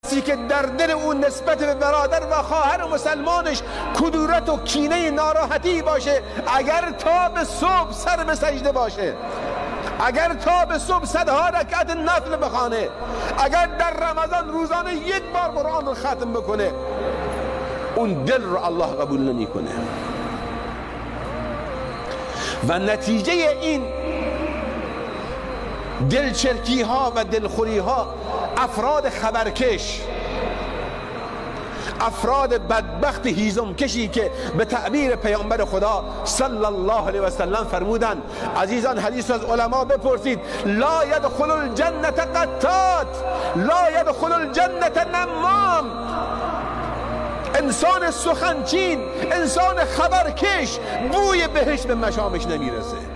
که در دل اون نسبت به برادر و خواهر مسلمانش کدورت و کینه ناراحتی باشه، اگر تا به صبح سر به سجده باشه، اگر تا به صبح صدها رکعت نفل بخوانه، اگر در رمضان روزانه یک بار قرآن رو ختم بکنه، اون دل رو الله قبول نمیکنه. و نتیجه این دلچرکی ها و دلخوری ها افراد خبرکش، افراد بدبخت هیزم کشی که به تعبیر پیامبر خدا صلی الله علیه و سلم فرمودند، عزیزان حدیث از علما بپرسید، لا یدخل الجنة قطات، لا یدخل الجنة نمام. انسان سخنچین، انسان خبرکش بوی بهشت به مشامش نمیرسه.